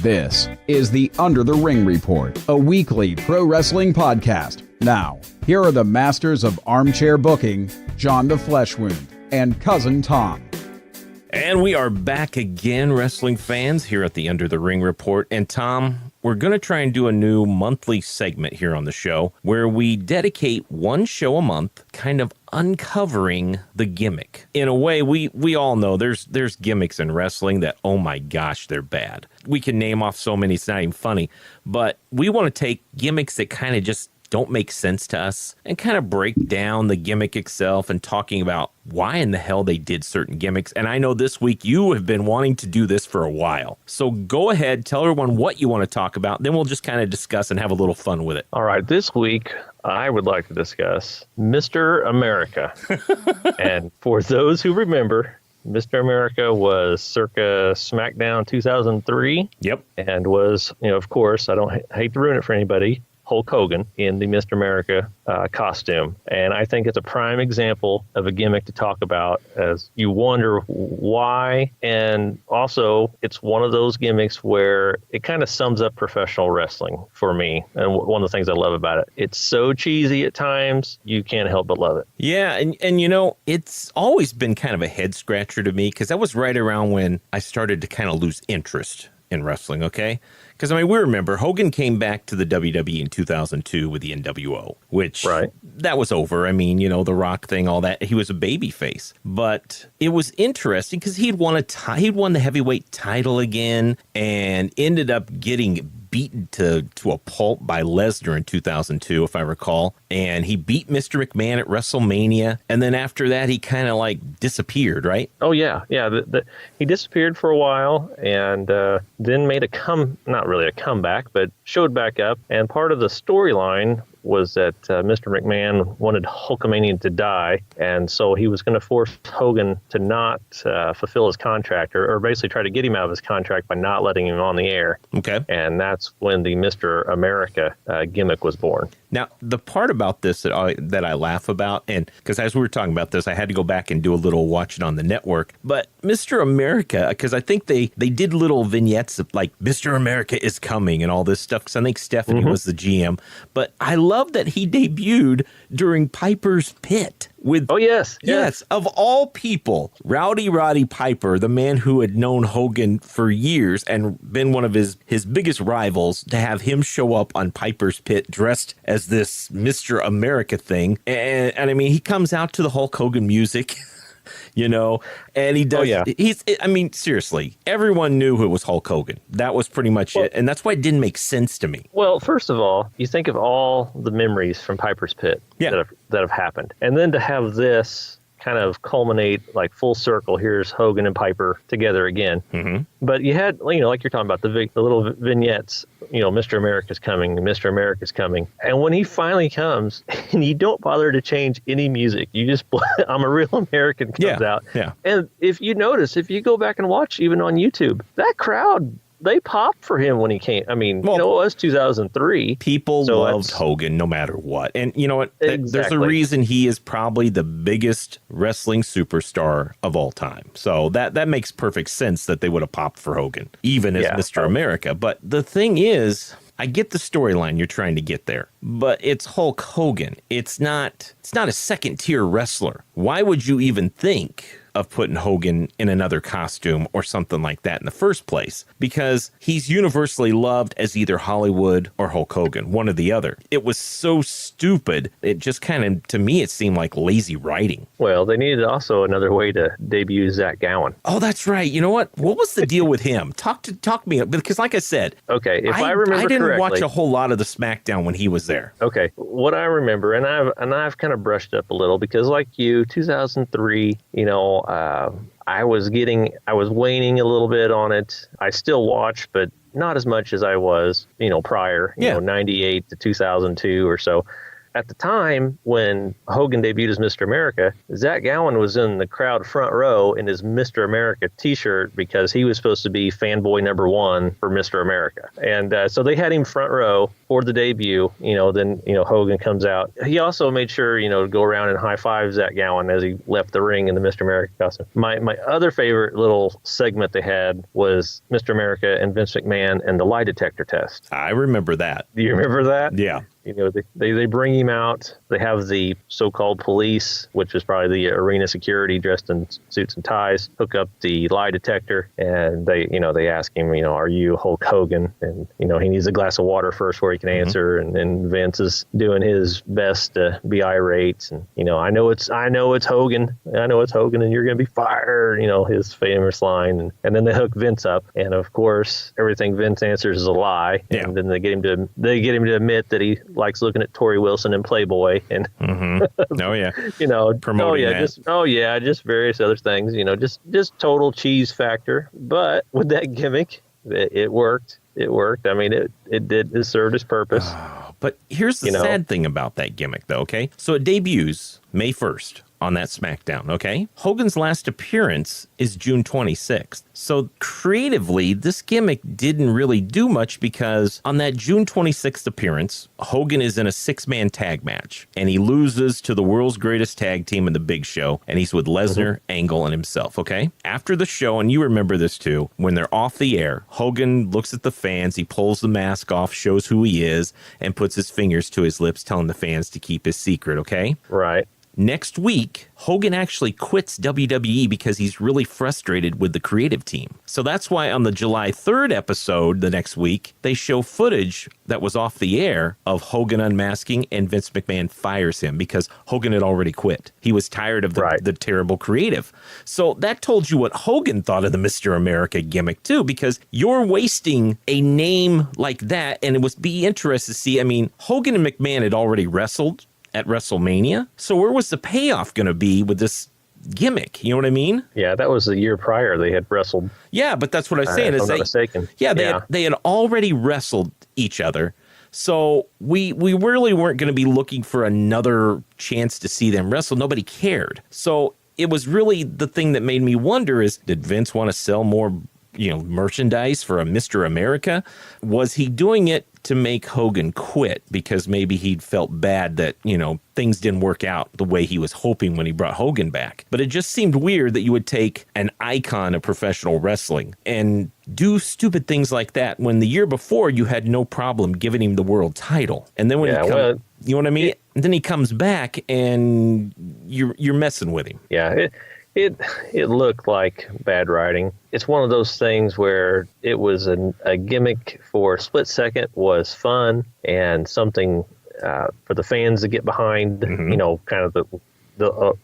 This is the Under the Ring Report, a weekly pro wrestling podcast. Now, here are the masters of armchair booking, John the Flesh Wound and Cousin Tom. And we are back again, wrestling fans, here at the Under the Ring Report. And Tom, we're going to try and do a new monthly segment here on the show where we dedicate one show a month kind of uncovering the gimmick. In a way, we all know there's gimmicks in wrestling that, oh my gosh, they're bad. We can name off so many, it's not even funny. But we want to take gimmicks that kind of just don't make sense to us and kind of break down the gimmick itself and talking about why in the hell they did certain gimmicks. And I know this week you have been wanting to do this for a while. So go ahead, tell everyone what you want to talk about. Then we'll just kind of discuss and have a little fun with it. All right. This week, I would like to discuss Mr. America. And for those who remember, Mr. America was circa SmackDown 2003. Yep. And was, of course, I don't hate to ruin it for anybody, Hulk Hogan in the Mr. America costume. And I think it's a prime example of a gimmick to talk about as you wonder why. And also, it's one of those gimmicks where it kind of sums up professional wrestling for me. And one of the things I love about it, it's so cheesy at times, you can't help but love it. Yeah, and it's always been kind of a head scratcher to me because that was right around when I started to kind of lose interest in wrestling, okay? Because, we remember Hogan came back to the WWE in 2002 with the NWO, which that was over. The Rock thing, all that. He was a babyface. But it was interesting because he'd won the heavyweight title again and ended up getting beaten to a pulp by Lesnar in 2002, if I recall. And he beat Mr. McMahon at WrestleMania. And then after that, he kind of disappeared, right? Oh, yeah. Yeah. He disappeared for a while and then made not really a comeback, but showed back up. And part of the storyline was that Mr. McMahon wanted Hulkamania to die, and so he was going to force Hogan to not fulfill his contract, or basically try to get him out of his contract by not letting him on the air. Okay. And that's when the Mr. America gimmick was born. Now, the part about this that I laugh about, and because as we were talking about this, I had to go back and do a little watching on the network, but Mr. America, because I think they did little vignettes of Mr. America is coming and all this stuff, because I think Stephanie was the GM, but I love that he debuted during Piper's Pit. Yes. Of all people, Rowdy Roddy Piper, the man who had known Hogan for years and been one of his biggest rivals, to have him show up on Piper's Pit dressed as this Mr. America thing. And he comes out to the Hulk Hogan music. And he does. Oh, yeah. Seriously, everyone knew it was Hulk Hogan. That was pretty much it. And that's why it didn't make sense to me. Well, first of all, you think of all the memories from Piper's Pit that have happened. And then to have this kind of culminate full circle. Here's Hogan and Piper together again. Mm-hmm. But you had, like you're talking about the little vignettes, Mr. America's coming, Mr. America's coming. And when he finally comes, and you don't bother to change any music, you just, I'm a Real American comes out. Yeah. And if you notice, if you go back and watch even on YouTube, that crowd, they popped for him when he came. It was 2003. People loved Hogan no matter what. And you know what? Exactly. There's a reason he is probably the biggest wrestling superstar of all time. So that makes perfect sense that they would have popped for Hogan, even as Mr. America. But the thing is, I get the storyline you're trying to get there, but it's Hulk Hogan. It's not a second-tier wrestler. Why would you even think of putting Hogan in another costume or something like that in the first place? Because he's universally loved as either Hollywood or Hulk Hogan, one or the other. It was so stupid. It just kind of, to me, it seemed like lazy writing. Well, they needed also another way to debut Zach Gowen. Oh, that's right. You know what? What was the deal with him? Talk me, because like I said, okay, if I remember I didn't correctly, watch a whole lot of the SmackDown when he was there. Okay, what I remember, and I've kind of brushed up a little because, like you, 2003, I was waning a little bit on it. I still watch, but not as much as I was, prior, 98 to 2002 or so. at the time when Hogan debuted as Mr. America, Zach Gowen was in the crowd front row in his Mr. America t-shirt because he was supposed to be fanboy number one for Mr. America. And so they had him front row for the debut. Then Hogan comes out. He also made sure to go around and high five Zach Gowen as he left the ring in the Mr. America costume. My other favorite little segment they had was Mr. America and Vince McMahon and the lie detector test. I remember that. Do you remember that? Yeah. They bring him out. They have the so-called police, which is probably the arena security dressed in suits and ties, hook up the lie detector, and they ask him, are you Hulk Hogan? And he needs a glass of water first before he can answer. And then Vince is doing his best to be irate, and I know it's Hogan. I know it's Hogan, and you're gonna be fired. His famous line, and then they hook Vince up, and of course everything Vince answers is a lie. Yeah. And then they get him to admit that he likes looking at Tori Wilson and Playboy, and oh yeah, promoting that. just various other things, just total cheese factor. But with that gimmick, it worked. I mean, it served its purpose. But here's the sad thing about that gimmick, though. Okay, so it debuts May 1st on that SmackDown. Okay, Hogan's last appearance is June 26th. So creatively, this gimmick didn't really do much because on that June 26th appearance, Hogan is in a 6-man tag match and he loses to the world's greatest tag team in the Big Show, and he's with Lesnar, Angle, and himself. Okay, after the show, and you remember this too, when they're off the air, Hogan looks at the fans, he pulls the mask off, shows who he is, and puts his fingers to his lips, telling the fans to keep his secret. Okay, right. Next week, Hogan actually quits WWE because he's really frustrated with the creative team. So that's why on the July 3rd episode, the next week, they show footage that was off the air of Hogan unmasking, and Vince McMahon fires him because Hogan had already quit. He was tired of the terrible creative. So that told you what Hogan thought of the Mr. America gimmick too, because you're wasting a name like that, and it would be interesting to see. I mean, Hogan and McMahon had already wrestled at WrestleMania. So where was the payoff going to be with this gimmick? You know what I mean? Yeah, that was the year prior they had wrestled. Yeah, but that's what I'm saying. If I'm not mistaken. Yeah, they had already wrestled each other. So we really weren't going to be looking for another chance to see them wrestle. Nobody cared. So it was really the thing that made me wonder is, did Vince want to sell more merchandise for a Mr. America? Was he doing it to make Hogan quit because maybe he'd felt bad that, things didn't work out the way he was hoping when he brought Hogan back? But it just seemed weird that you would take an icon of professional wrestling and do stupid things like that when the year before you had no problem giving him the world title. And then when you know what I mean? And then he comes back and you're messing with him. Yeah, It looked like bad writing. It's one of those things where it was a gimmick for a split second, was fun and something for the fans to get behind, kind of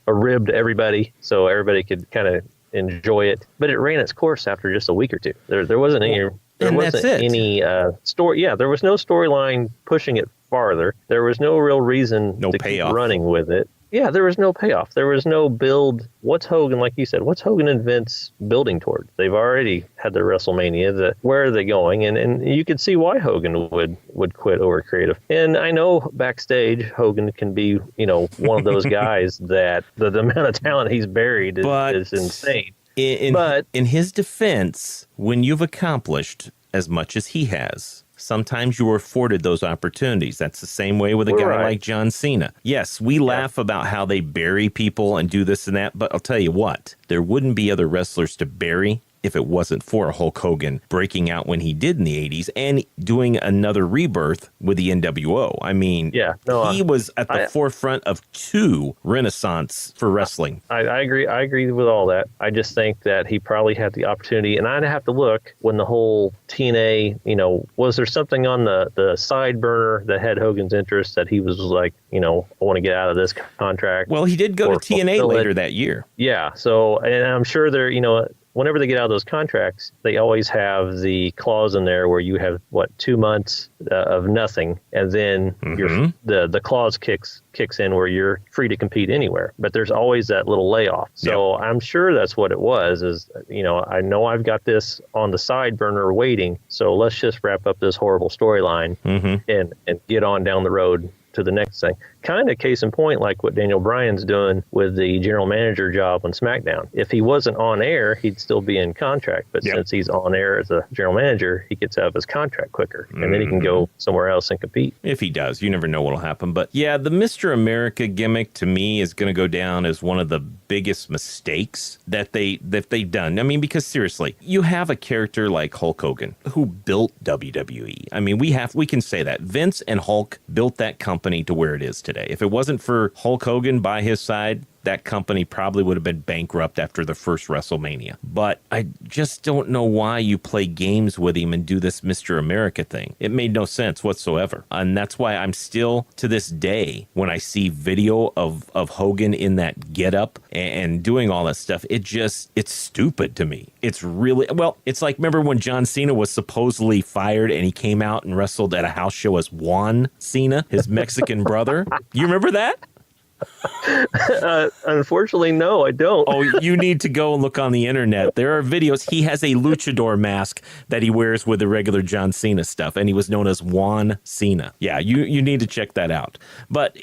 a rib to everybody, so everybody could kind of enjoy it. But it ran its course after just a week or two. There wasn't any story. Yeah, there was no storyline pushing it farther. There was no real reason to keep running with it. Yeah, there was no payoff. There was no build. What's Hogan, like you said, what's Hogan and Vince building toward? They've already had their WrestleMania. Where are they going? And you could see why Hogan would quit over creative. And I know backstage, Hogan can be, one of those guys that the amount of talent he's buried is insane. But in his defense, when you've accomplished as much as he has, sometimes you are afforded those opportunities. That's the same way with a guy like John Cena. Yes, we laugh about how they bury people and do this and that, but I'll tell you what, there wouldn't be other wrestlers to bury if it wasn't for Hulk Hogan breaking out when he did in the 80s and doing another rebirth with the NWO. I mean, he was at the forefront of 2 renaissance for wrestling. I agree. I agree with all that. I just think that he probably had the opportunity, and I'd have to look when the whole TNA, was there something on the side burner that had Hogan's interest that he was like, I want to get out of this contract? Well, he did go to TNA later that year. Yeah. So, and I'm sure there, whenever they get out of those contracts, they always have the clause in there where you have 2 months of nothing, and then the clause kicks in where you're free to compete anywhere. But there's always that little layoff. So I'm sure that's what it was. Is I know I've got this on the side burner waiting. So let's just wrap up this horrible storyline and get on down the road to the next thing. Kind of case in point, like what Daniel Bryan's doing with the general manager job on SmackDown. If he wasn't on air, he'd still be in contract. But since he's on air as a general manager, he gets out of his contract quicker. And then he can go somewhere else and compete. If he does, you never know what'll happen. But yeah, the Mr. America gimmick to me is going to go down as one of the biggest mistakes that they've done. I mean, because seriously, you have a character like Hulk Hogan who built WWE. I mean, we can say that Vince and Hulk built that company to where it is today. If it wasn't for Hulk Hogan by his side, that company probably would have been bankrupt after the first WrestleMania. But I just don't know why you play games with him and do this Mr. America thing. It made no sense whatsoever. And that's why I'm still, to this day, when I see video of Hogan in that getup and doing all that stuff, it's stupid to me. It's really, well, it's like, remember when John Cena was supposedly fired and he came out and wrestled at a house show as Juan Cena, his Mexican brother? You remember that? Unfortunately, no, I don't. Oh, you need to go and look on the internet. There are videos. He has a luchador mask that he wears with the regular John Cena stuff, and he was known as Juan Cena. Yeah, you need to check that out. But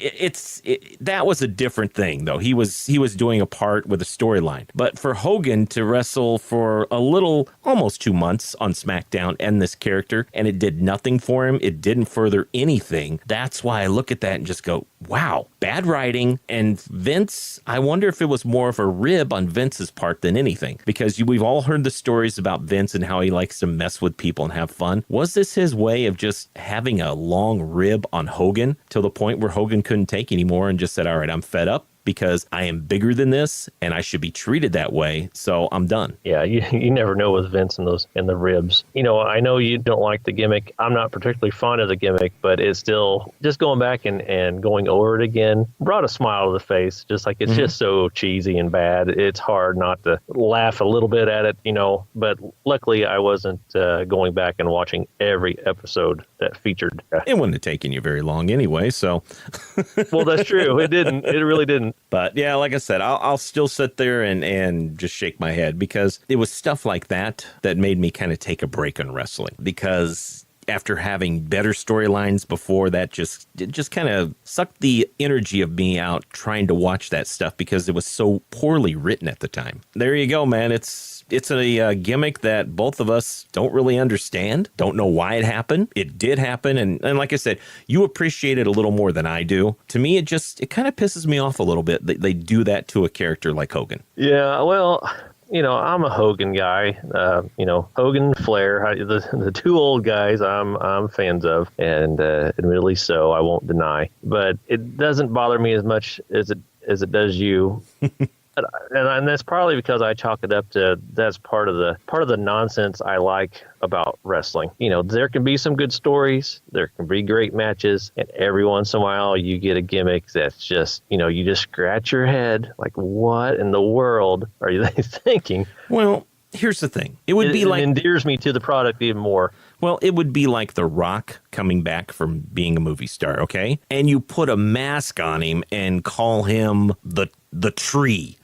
that was a different thing, though. He was doing a part with a storyline. But for Hogan to wrestle for a little, almost 2 months on SmackDown and this character, and it did nothing for him, it didn't further anything. That's why I look at that and just go, wow, bad writing. And Vince, I wonder if it was more of a rib on Vince's part than anything, because we've all heard the stories about Vince and how he likes to mess with people and have fun. Was this his way of just having a long rib on Hogan till the point where Hogan couldn't take anymore and just said, all right, I'm fed up because I am bigger than this and I should be treated that way, so I'm done. Yeah, you never know with Vince and the ribs. You know, I know you don't like the gimmick. I'm not particularly fond of the gimmick, but it's still, just going back and going over it again, brought a smile to the face. Just like, it's just so cheesy and bad. It's hard not to laugh a little bit at it, you know, but luckily I wasn't going back and watching every episode that featured. It wouldn't have taken you very long anyway, so. Well, that's true. It didn't. It really didn't. But yeah, like I said, I'll still sit there and just shake my head, because it was stuff like that made me kind of take a break on wrestling, because after having better storylines before, that just kind of sucked the energy of me out trying to watch that stuff because it was so poorly written at the time. There you go, man. It's a gimmick that both of us don't really understand, don't know why it happened. It did happen, and like I said, you appreciate it a little more than I do. To me, it kind of pisses me off a little bit that they do that to a character like Hogan. Yeah, well, you know, I'm a Hogan guy. You know, Hogan, Flair, the two old guys I'm fans of, and admittedly so, I won't deny. But it doesn't bother me as much as it does you. And that's probably because I chalk it up to that's part of the nonsense I like about wrestling. You know, there can be some good stories, there can be great matches, and every once in a while you get a gimmick that's just, you know, you just scratch your head like, what in the world are you thinking? Well, here's the thing. It endears me to the product even more. Well, it would be like The Rock coming back from being a movie star, okay? And you put a mask on him and call him the Tree,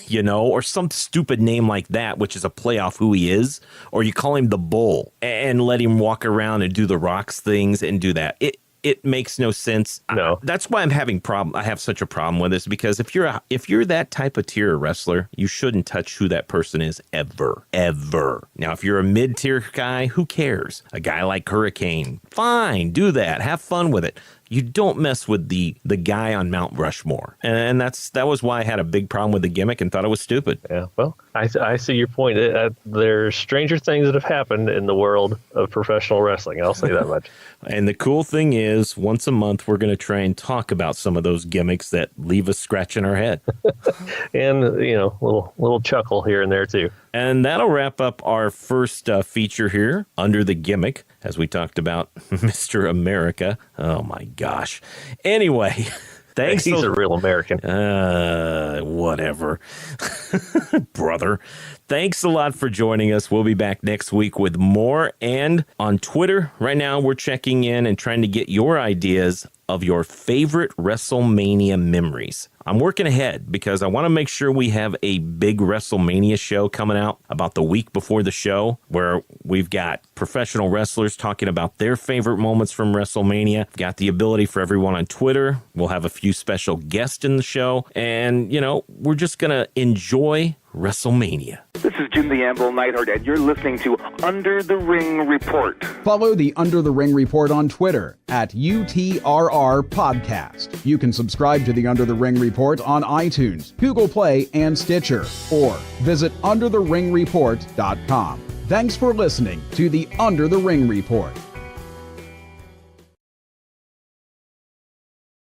you know, or some stupid name like that, which is a play off who he is, or you call him the Bull and let him walk around and do the Rock's things and do that. It makes no sense. No. That's why I have such a problem with this, because if you're that type of tier wrestler, you shouldn't touch who that person is ever. Now, if you're a mid-tier guy, who cares? A guy like Hurricane, fine, do that. Have fun with it. You don't mess with the guy on Mount Rushmore. And that was why I had a big problem with the gimmick and thought it was stupid. Yeah, well, I see your point. There's stranger things that have happened in the world of professional wrestling. I'll say that much. And the cool thing is, once a month, we're going to try and talk about some of those gimmicks that leave us scratching our head. And, you know, little chuckle here and there, too. And that'll wrap up our first feature here, Under the Gimmick, as we talked about Mr. America. Oh, my gosh. Anyway, thanks. He's a real American. Whatever. Brother. Thanks a lot for joining us. We'll be back next week with more. And on Twitter, right now, we're checking in and trying to get your ideas of your favorite WrestleMania memories. I'm working ahead because I want to make sure we have a big WrestleMania show coming out about the week before the show, where we've got professional wrestlers talking about their favorite moments from WrestleMania. Got the ability for everyone on Twitter. We'll have a few special guests in the show. And, we're just going to enjoy WrestleMania. This is Jim the Anvil Neidhart, and you're listening to Under the Ring Report. Follow the Under the Ring Report on Twitter at UTRR Podcast. You can subscribe to the Under the Ring Report on iTunes, Google Play, and Stitcher, or visit undertheringreport.com. Thanks for listening to the Under the Ring Report.